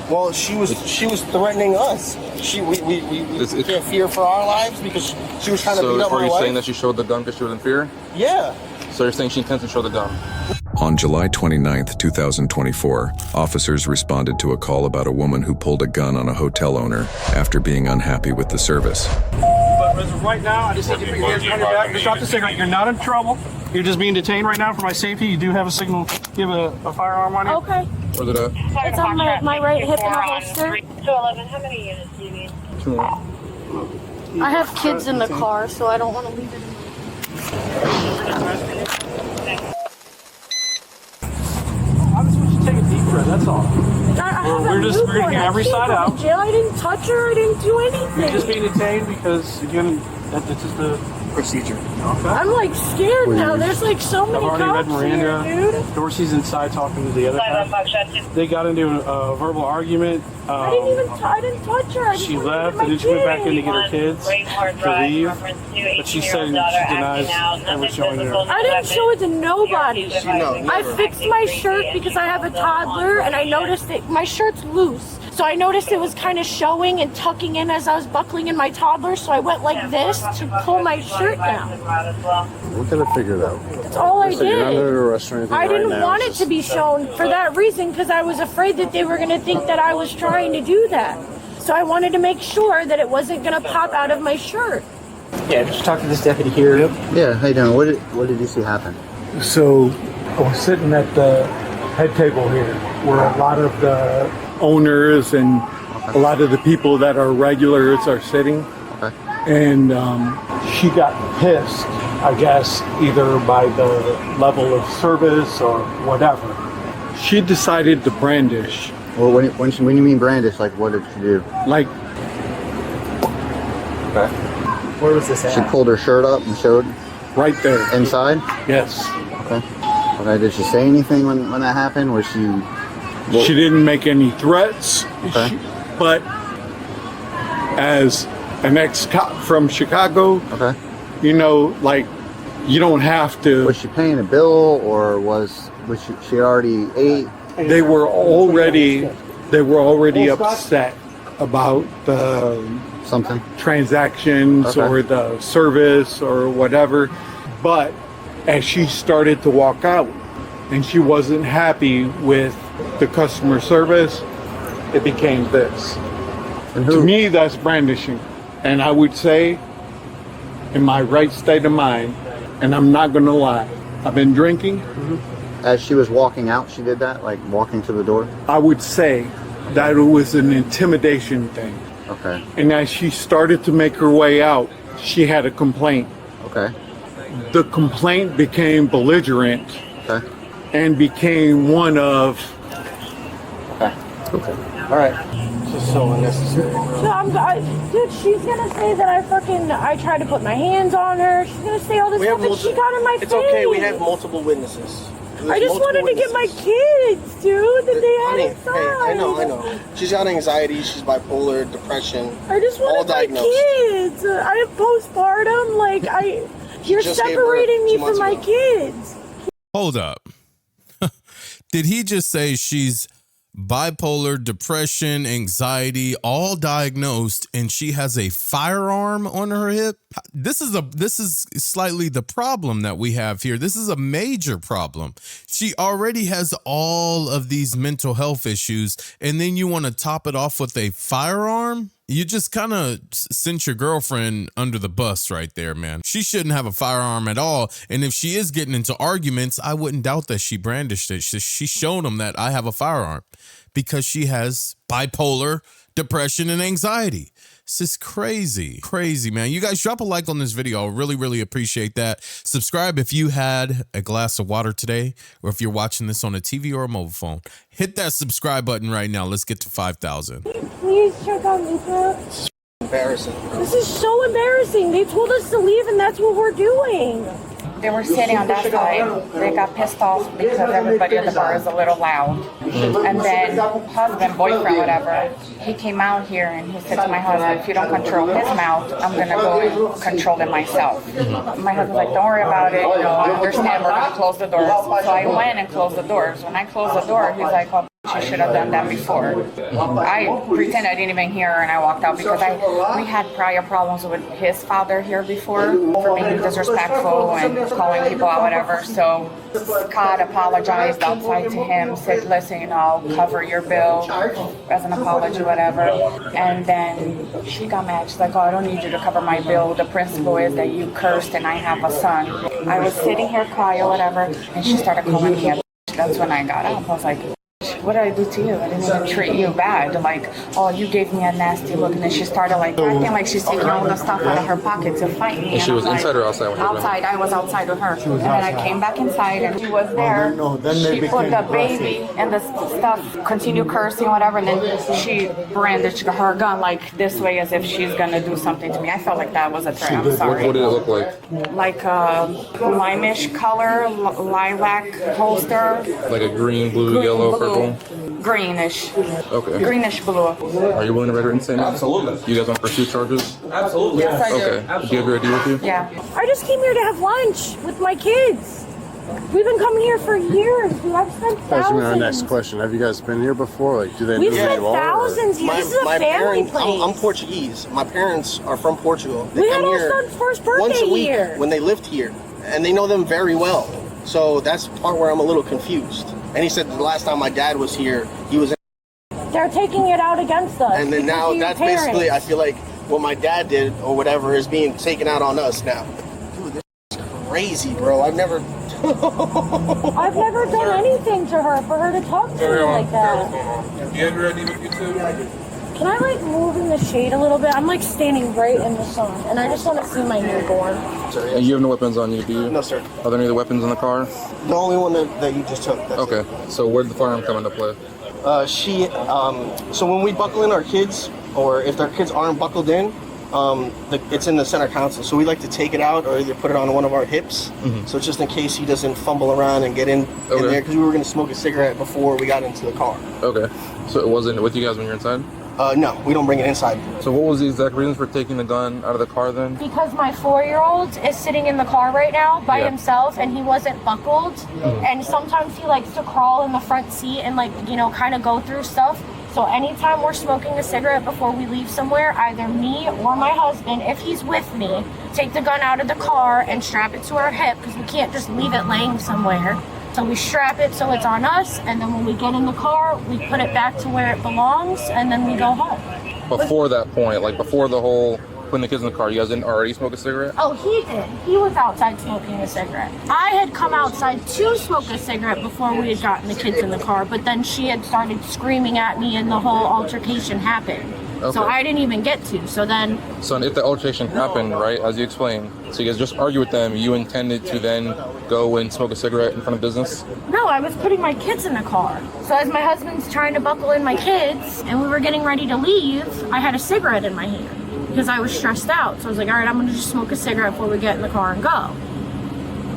Well, she was threatening us. We can't fear for our lives because she was trying to beat up my wife. So are you saying that she showed the gun because she was in fear? Yeah. So you're saying she intends to show the gun? On July 29th, 2024, officers responded to a call about a woman who pulled a gun on a hotel owner after being unhappy with the service. But as of right now, I just need you to put your hands behind your back. Just drop the cigarette. You're not in trouble. You're just being detained right now for my safety. You do have a signal. You have a firearm on you. Okay. Where's it at? It's on my right hip in a holster. 211, how many units do you need? 2. I have kids in the car, so I don't want to leave it in. I just want you to take a deep breath, that's all. We're getting every side out. Jail. I didn't touch her. I didn't do anything. You're just being detained because, again, this is the procedure. Okay. I'm like scared now. There's like so many I've already cops read Miranda. here, dude. Dorsey's inside talking to the other guy. They got into a verbal argument. I didn't touch her. She left and then she went back in to get her kids to leave. But she said she denies ever showing her. I didn't show it to nobody. I fixed my shirt because I have a toddler and I noticed that my shirt's loose. So I noticed it was kind of showing and tucking in as I was buckling in my toddler. So I went like this to pull my shirt down. We're gonna figure it out. That's all I did. You're not under arrest or anything I didn't right now. want it to be shown for that reason because I was afraid that they were going to think that I was trying to do that. So I wanted to make sure that it wasn't going to pop out of my shirt. Yeah, just talk to this deputy here. Yeah, how you doing? What did you see happen? So I was sitting at the head table here where a lot of the owners and a lot of the people that are regulars are sitting. Okay. And she got pissed, I guess, either by the level of service or whatever. She decided to brandish. Well, when you mean brandish, like what did she do? Like, okay. Where was this at? She pulled her shirt up and showed. Right there. Inside? Yes. Okay. Okay. Did she say anything when that happened? Was she? Well, she didn't make any threats. Okay. But as an ex-cop from Chicago, okay. You know, like, you don't have to. Was she paying a bill or was she already ate? They were already upset about the something transactions or the service or whatever. But as she started to walk out and she wasn't happy with the customer service, it became this. To me, that's brandishing. And I would say, in my right state of mind, and I'm not going to lie, I've been drinking. As she was walking out, she did that, like walking to the door? I would say that it was an intimidation thing. Okay. And as she started to make her way out, she had a complaint. Okay. The complaint became belligerent. Okay. And became one of... Okay. Okay. All right. Just so unnecessary. Dude, she's gonna say that I tried to put my hands on her. She's gonna say all this stuff that she got in my face. It's okay. We have multiple witnesses. I just wanted to get my kids, dude, that they had inside. Hey, I know. She's got anxiety. She's bipolar, depression. I just wanted my kids. I have postpartum. Like, you're separating me from my kids. Hold up. Did he just say she's bipolar, depression, anxiety, all diagnosed, and she has a firearm on her hip? This is slightly the problem that we have here. This is a major problem. She already has all of these mental health issues, and then you want to top it off with a firearm? You just kind of sent your girlfriend under the bus right there, man. She shouldn't have a firearm at all. And if she is getting into arguments, I wouldn't doubt that she brandished it. She showed them that I have a firearm because she has bipolar, depression, and anxiety. This is crazy, man. You guys drop a like on this video. I really appreciate that. Subscribe if you had a glass of water today, or if you're watching this on a TV or a mobile phone. Hit that subscribe button right now. Let's get to 5,000. Please check on Luca. Embarrassing. This is so embarrassing. They told us to leave and that's what we're doing. They were sitting on that side. They got pissed off because everybody at the bar is a little loud. And then husband, boyfriend, whatever, he came out here and he said to my husband, if you don't control his mouth, I'm going to go and control it myself. My husband's like, don't worry about it. You know, I understand. We're going to close the doors. So I went and closed the doors. When I closed the door, he's like, oh, She should have done that before. I pretend I didn't even hear her and I walked out because we had prior problems with his father here before for being disrespectful and calling people out, whatever. So Scott apologized outside to him, said, listen, I'll cover your bill as an apology, whatever. And then she got mad. She's like, oh, I don't need you to cover my bill. The principle is that you cursed and I have a son. I was sitting here crying or whatever, and she started calling me a bitch. That's when I got up. I was like, what did I do to you? I didn't even treat you bad. Like, oh, you gave me a nasty look. And then she started like acting like she's taking all the stuff out of her pocket to fight me. And she was inside or outside when you were outside. I was outside with her. And then I came back inside and she was there. She put the baby and the stuff, continued cursing, whatever. And then she brandished her gun like this way as if she's going to do something to me. I felt like that was a threat. I'm sorry. What did it look like? Like a limeish color, lilac holster. Like a green, blue, yellow, purple? Greenish. Okay. Greenish blue. Are you willing to write a written statement? Absolutely. You guys want to pursue charges? Absolutely. Yes, I do. Okay. Do you have your ID with you? Yeah. I just came here to have lunch with my kids. We've been coming here for years. I've spent thousands. That's our next question. Have you guys been here before? Like, do they We've know spent you are? thousands here. This is a family parents, place. I'm Portuguese. My parents are from Portugal. They We come had our here son's first birthday once a week here. when they lived here, and they know them very well. So that's the part where I'm a little confused. And he said the last time my dad was here, he was in. They're taking it out against us. And then now that's basically, I feel like what my dad did or whatever is being taken out on us now. Dude, this is crazy, bro. I've never done anything to her for her to talk to me like that. Do you have your ID with you too? Can I like move in the shade a little bit? I'm like standing right in the sun and I just want to see my newborn. And you have no weapons on you, do you? No, sir. Are there any other weapons in the car? The only one that you just took. That's Okay. So where did the firearm come into play? So when we buckle in our kids, or if their kids aren't buckled in, it's in the center console. So we like to take it out or either put it on one of our hips. So just in case he doesn't fumble around and get in there, because we were going to smoke a cigarette before we got into the car. Okay. So it wasn't with you guys when you were inside? No, we don't bring it inside. So what was the exact reason for taking the gun out of the car then? Because my 4-year-old is sitting in the car right now by himself and he wasn't buckled. And sometimes he likes to crawl in the front seat and like, you know, kind of go through stuff. So anytime we're smoking a cigarette before we leave somewhere, either me or my husband, if he's with me, take the gun out of the car and strap it to our hip because we can't just leave it laying somewhere. So we strap it so it's on us, and then when we get in the car, we put it back to where it belongs, and then we go home. Before that point, like before the whole putting the kids in the car, you guys didn't already smoke a cigarette? Oh, he did. He was outside smoking a cigarette. I had come outside to smoke a cigarette before we had gotten the kids in the car, but then she had started screaming at me and the whole altercation happened. Okay. So I didn't even get to. So if the altercation happened, right, as you explained, so you guys just argue with them, you intended to then go and smoke a cigarette in front of business? No, I was putting my kids in the car. So as my husband's trying to buckle in my kids and we were getting ready to leave, I had a cigarette in my hand because I was stressed out. So I was like, all right, I'm going to just smoke a cigarette before we get in the car and go.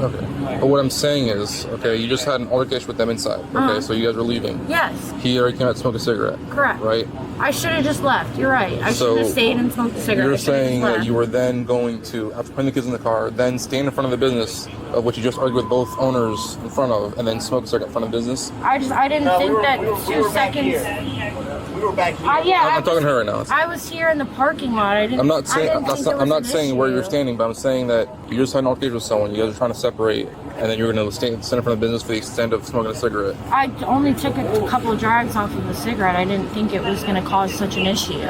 Okay. But what I'm saying is, okay, you just had an altercation with them inside. Okay, so you guys were leaving. Yes. He already came out to smoke a cigarette. Correct. Right? I should have just left. You're right. I should have stayed and smoked a cigarette. You're saying that you were then going to, after putting the kids in the car, then stand in front of the business of which you just argued with both owners in front of, and then smoke a cigarette in front of business? I didn't think that 2 seconds. We were back here. I'm talking to her right now. I was here in the parking lot. I'm not saying where you're standing, but I'm saying that you just had an altercation with someone. You guys are trying to separate, and then you're going to stand in front of business for the extent of smoking a cigarette. I only took a couple of drags off of the cigarette. I didn't think it was going to cause such an issue.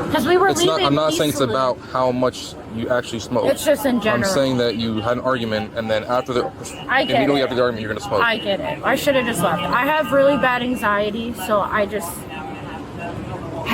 Because we were leaving. I'm not saying it's about how much you actually smoke. It's just in general. I'm saying that you had an argument, and then immediately after the argument, you're going to smoke. I get it. I should have just left. I have really bad anxiety, so I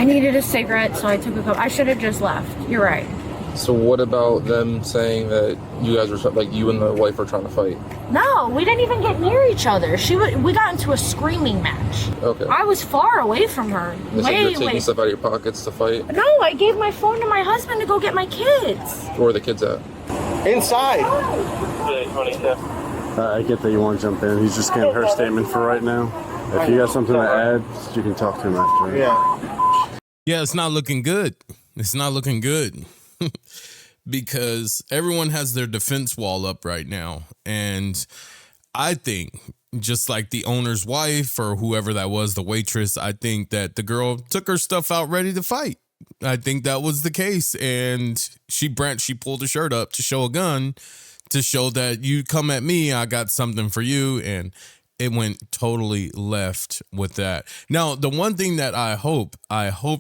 needed a cigarette, so I took a couple. I should have just left. You're right. So what about them saying that you guys were, like, you and the wife are trying to fight? No, we didn't even get near each other. We got into a screaming match. Okay. I was far away from her. They said you're taking stuff out of your pockets to fight? No, I gave my phone to my husband to go get my kids. Where are the kids at? Inside. I get that you want to jump in. He's just getting her statement for right now. If you got something to add, you can talk to him after. Yeah, it's not looking good. It's not looking good. Because everyone has their defense wall up right now. And I think just like the owner's wife or whoever that was, the waitress, I think that the girl took her stuff out ready to fight. I think that was the case. And she pulled her shirt up to show a gun, to show that you come at me, I got something for you. And it went totally left with that. Now, the one thing that I hope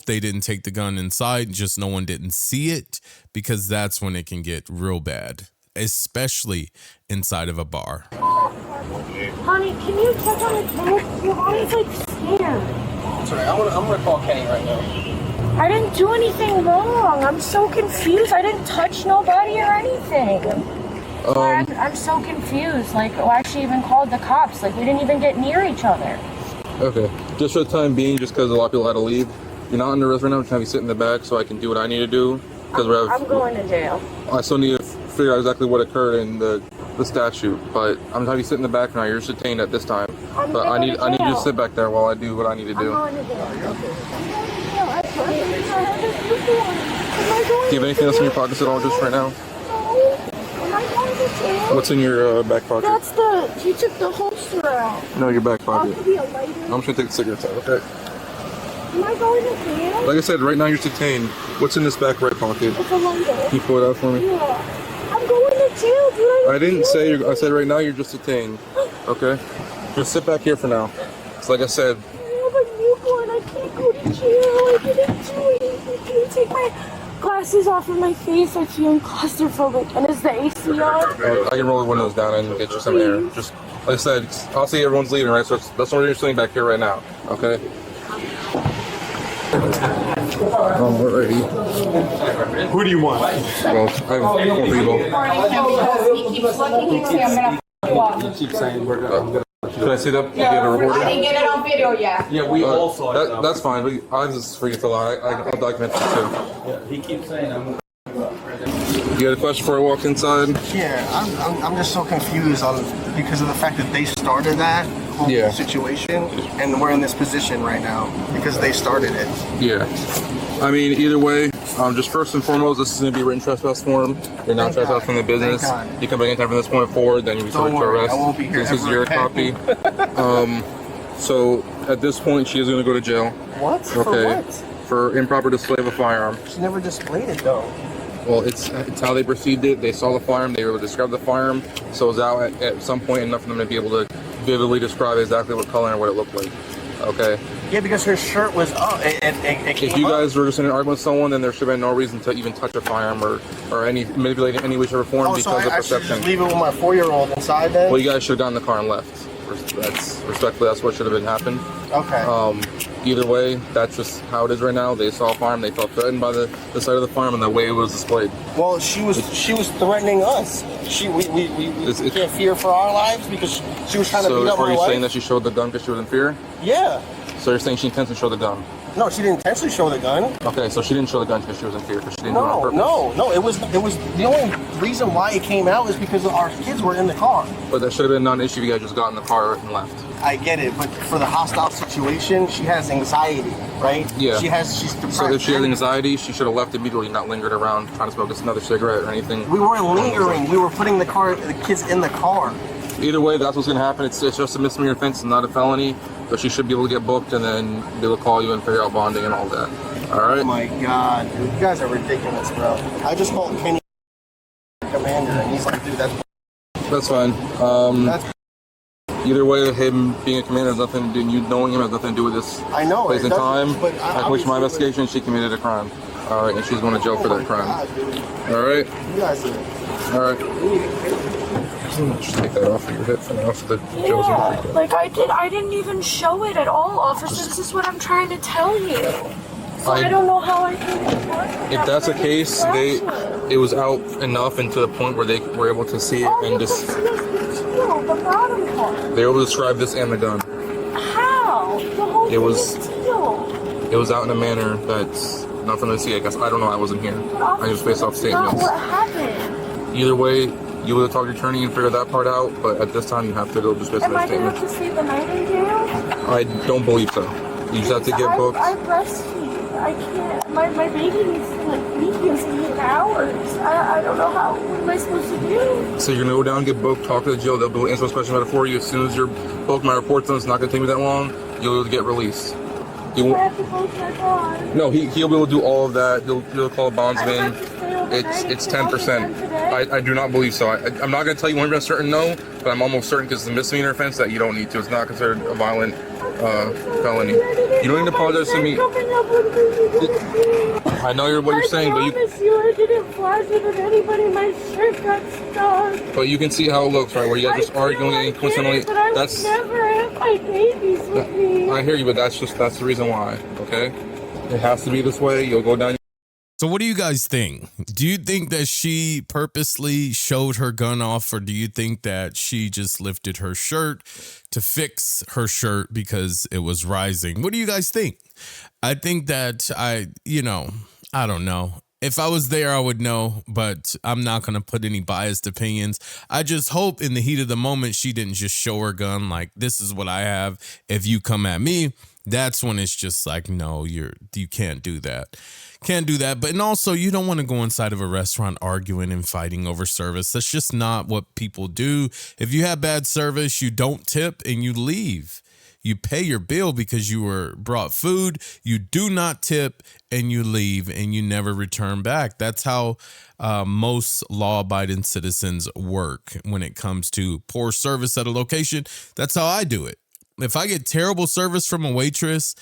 they didn't take the gun inside, just no one didn't see it, because that's when it can get real bad, especially inside of a bar. Honey, can you check on the kid? Your body's like scared. Sorry, I'm gonna call Kenny right now. I didn't do anything wrong. I'm so confused. I didn't touch nobody or anything. I'm so confused. Like, why she even called the cops? Like, we didn't even get near each other. Okay, just for the time being, just because a lot of people had to leave, you're not under arrest right now. I'm just have you sit in the back so I can do what I need to do. Because I'm going to jail. I still need to figure out exactly what occurred in the statute, but I'm having you sit in the back now. You're just detained at this time. But I need you to sit back there while I do what I need to do. I'm going to jail. Do you have anything else in your pockets at all just right now? What's in your back pocket? He took the holster out. No, your back pocket. Be a lighter. I'm just gonna take the cigarettes out, okay? Am I going to jail? Like I said, right now you're detained. What's in this back right pocket? It's a lighter. Can you pull it out for me? Yeah. I'm going to jail, dude. I didn't say I said right now you're just detained. Okay? Just sit back here for now. It's like I said. I have a newborn. I can't go to jail. I didn't do anything. Can you take my glasses off of my face? I feel claustrophobic. And is the AC on? I can roll the windows down and get you some air. Just like I said, I'll see everyone's leaving, right? So that's why you're sitting back here right now. Okay? We're ready. Who do you want? Well, I have one for you both. You keep saying we're gonna. Can I see that? You have a recorder? I didn't get it on video yet. Yeah, we all saw it. That's fine. I just for you to fill out. I'll document it too. Yeah, he keeps saying I'm. You had a question before I walked inside? Yeah, I'm just so confused because of the fact that they started that whole situation, and we're in this position right now because they started it. Yeah. I mean, either way, just first and foremost, this is going to be a written trespass form. You're not trespassing from the business. You come back anytime from this point forward, then you'll be subject to arrest. I won't be here. This is your copy. So at this point, she is going to go to jail. What? Okay. For what? For improper display of a firearm. She never displayed it though. Well, it's how they perceived it. They saw the firearm. They were able to describe the firearm. So it was out at some point enough for them to be able to vividly describe exactly what color and what it looked like. Okay. Yeah, because her shirt was up. If you guys were just in an argument with someone, then there should have been no reason to even touch a firearm or any manipulate in any way, shape, or form because of perception. Should just leave it with my 4-year-old inside then? Well, you guys should have gotten in the car and left. Respectfully, that's what should have been happened. Okay. Either way, that's just how it is right now. They saw a firearm. They felt threatened by the sight of the firearm and the way it was displayed. Well, she was threatening us. We can't fear for our lives because she was trying to beat up my wife. So are you saying that she showed the gun because she was in fear? Yeah. So you're saying she intentionally showed the gun? No, she didn't intentionally show the gun. Okay, so she didn't show the gun because she was in fear. Because she didn't do it on purpose. No. It was the only reason why it came out is because our kids were in the car. But that should have been non-issue if you guys just got in the car and left. I get it, but for the hostile situation, she has anxiety, right? Yeah. She's depressed. So if she has anxiety, she should have left immediately, not lingered around trying to smoke another cigarette or anything. We weren't lingering. We were putting the kids in the car. Either way, that's what's going to happen. It's just a misdemeanor offense and not a felony. But she should be able to get booked and then be able to call you and figure out bonding and all that. All right? Oh my God, dude. You guys are ridiculous, bro. I just called Kenny Commander and he's like, dude, that's fine. Either way, him being a commander has nothing to do, you knowing him has nothing to do with this place and time. But I wish my investigation, she committed a crime. All right, and she's going to jail for that crime. All right? You guys are. All right. Just take that off of your hip for now so the jail's Yeah, like I didn't even show it at all, officer. This is what I'm trying to tell you. So I don't know how I can. If that's the case, it was out enough and to the point where they were able to see it and just. The bottom part. They were able to describe this and the gun. How? The whole thing is teal. It was out in a manner that's not for them to see. I guess I don't know. I wasn't here. I just based off statements. What happened? Either way, you would have talked to your attorney and figured that part out. But at this time, you have to go just based on their statements. Am I going to have to stay the night in jail? I don't believe so. You just have to get booked. I breastfeed. I can't. My baby needs to like be in hours. I don't know how. What am I supposed to do? So you're gonna go down and get booked, talk to the jail. They'll do an inspection matter for you. As soon as you're booked, my report's done. It's not gonna take me that long. You'll get released. Do I have to book my car? No, he'll be able to do all of that. He'll call a bondsman. It's 10%. I do not believe so. I'm not going to tell you 100% certain no, but I'm almost certain because it's a misdemeanor offense that you don't need to. It's not considered a violent felony. You don't need to apologize to me. I know what you're saying, but I promise you I didn't flash it at anybody. My shirt got stuck. But you can see how it looks, right? Where you guys just arguing and coincidentally. That's never have my babies with me. I hear you, but that's the reason why. Okay, it has to be this way. You'll go down. So what do you guys think? Do you think that she purposely showed her gun off, or do you think that she just lifted her shirt to fix her shirt because it was rising? What do you guys think? I think that I don't know. If I was there, I would know, but I'm not going to put any biased opinions. I just hope in the heat of the moment, she didn't just show her gun like, this is what I have. If you come at me, that's when it's just like, no, you can't do that. Can't do that. But and also, you don't want to go inside of a restaurant arguing and fighting over service. That's just not what people do. If you have bad service, you don't tip and you leave. You pay your bill because you were brought food. You do not tip and you leave and you never return back. That's how most law-abiding citizens work when it comes to poor service at a location. That's how I do it. If I get terrible service from a waitress,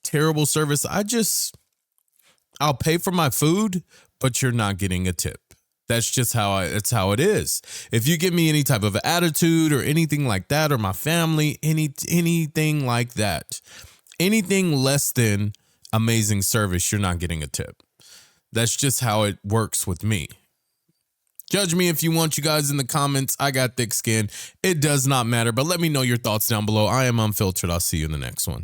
terrible service, I'll pay for my food, but you're not getting a tip. That's just how it is. If you give me any type of attitude or anything like that, or my family, anything like that, anything less than amazing service, you're not getting a tip. That's just how it works with me. Judge me if you want, you guys, in the comments. I got thick skin. It does not matter, but let me know your thoughts down below. I am Unfiltered. I'll see you in the next one.